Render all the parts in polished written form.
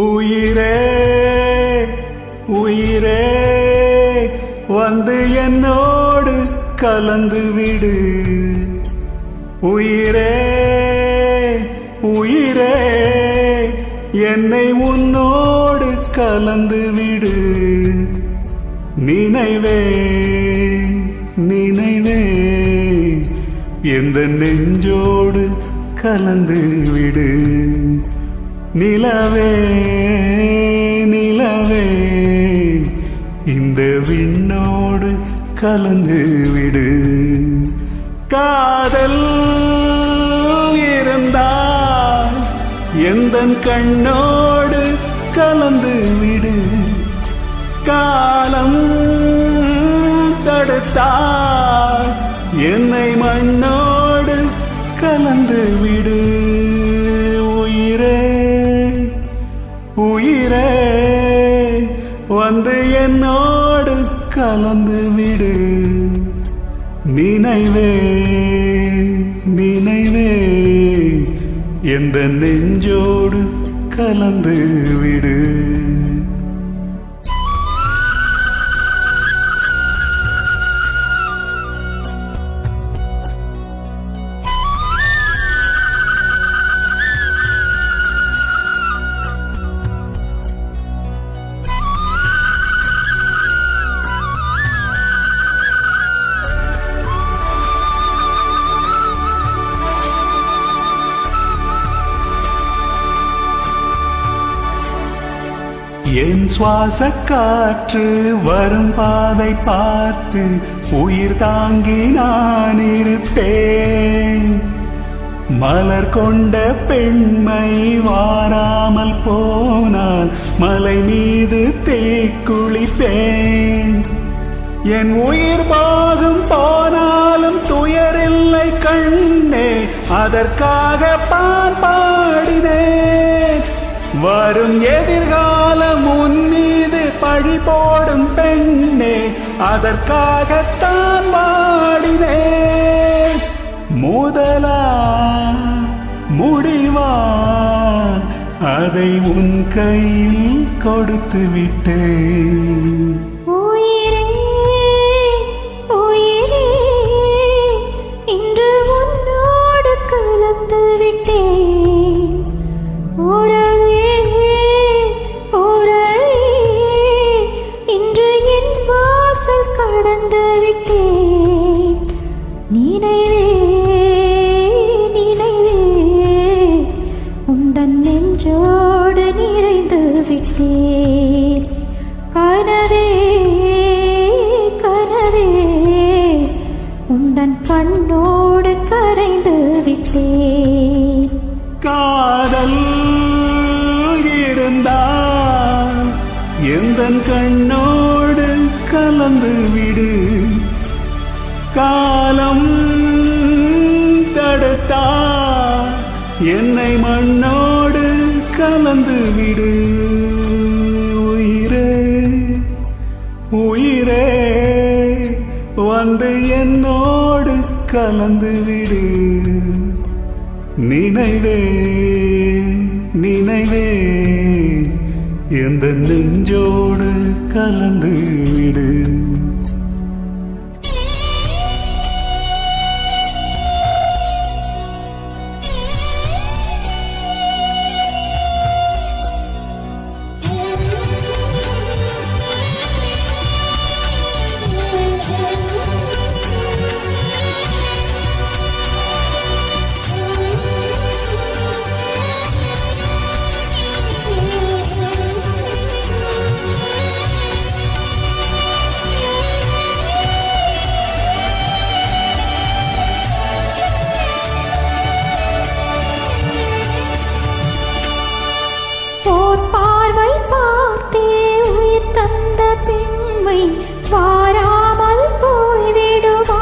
உயிரே உயிரே வந்து என்னோடு கலந்து விடு. உயிரே உயிரே என்னை உன்னோடு கலந்து விடு. நினைவே நினைவே எந்த நெஞ்சோடு கலந்து விடு. நிலவே நிலவே இந்த விண்ணோடு கலந்து விடு. காதல் இருந்தால் எந்தன் கண்ணோடு கலந்து விடு. காலம் தடுத்தால் என்னை மண்ணோடு கலந்து விடு. உயிரே உயிரே வந்து என்னோடு கலந்து விடு. நினைவே நினைவே எந்த நெஞ்சோடு கலந்து விடு. என் சுவாச காற்று வரும் பாதை பார்த்து உயிர் தாங்கி நான் இருப்பேன். மலர் கொண்ட பெண்மை வாராமல் போனால் மலை மீது தீக்குளிப்பேன். என் உயிர் பாகம் போனாலும் துயரில்லை கண்ணே, அதற்காக பாடினேன். வரும் எதிர்காலம் உன் மீது பழி போடும் பெண்ணே, அதற்காகத்தான் பாடினேன். முதலா முடிவா அதை உன் கையில் கொடுத்து விட்டேன். கலந்து விட்டேன். உறவே உறவே இன்று என் வாசல் கடந்து விட்டேன். நினைவே நினைவே உந்தன் நெஞ்சோடு நிறைந்து விட்டேன். கனவே கனவே உந்தன் கண்ணோடு கரைந்து விட்டேன். காதல் இருந்தால் எந்தன் கண்ணோடு கலந்து விடு. காலம் தடுத்தால் என்னை மண்ணோடு கலந்து விடு. உயிரே உயிரே வந்து என்னோடு கலந்து விடு. நினைவே நினைவே எந்த நெஞ்சோடு கலந்து விடு. பெண்மை வாராமல் போய்விடுமா?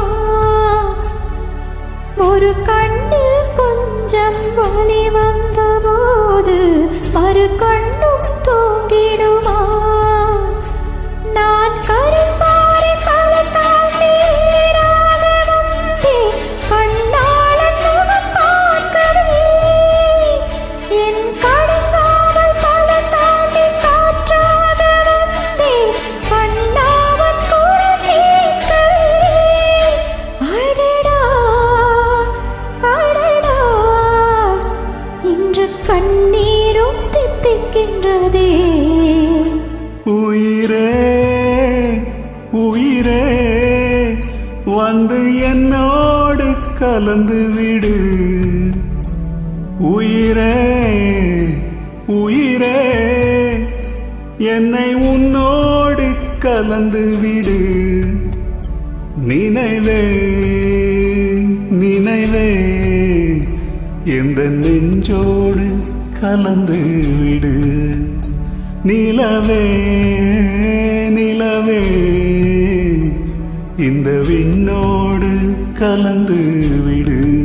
ஒரு கண்ணில் கொஞ்சம் வலி வந்த போது மறு கண்ணும் தூங்கிடுமா? நான் கருமாறி பல தாண்டி வந்தே கண்ணாளன் முகம் பார்க்கவே என் கடங்காமல் பல கண்ணீரும் தித்திக்கின்றதே. உயிரே உயிரே வந்து என்னோடு கலந்து விடு. உயிரே உயிரே என்னை உன்னோடு கலந்து விடு. நினைவே நினைவே எந்த நெஞ்சோடு கலந்து விடு. நிலவே நிலவே இந்த விண்ணோடு கலந்து விடு.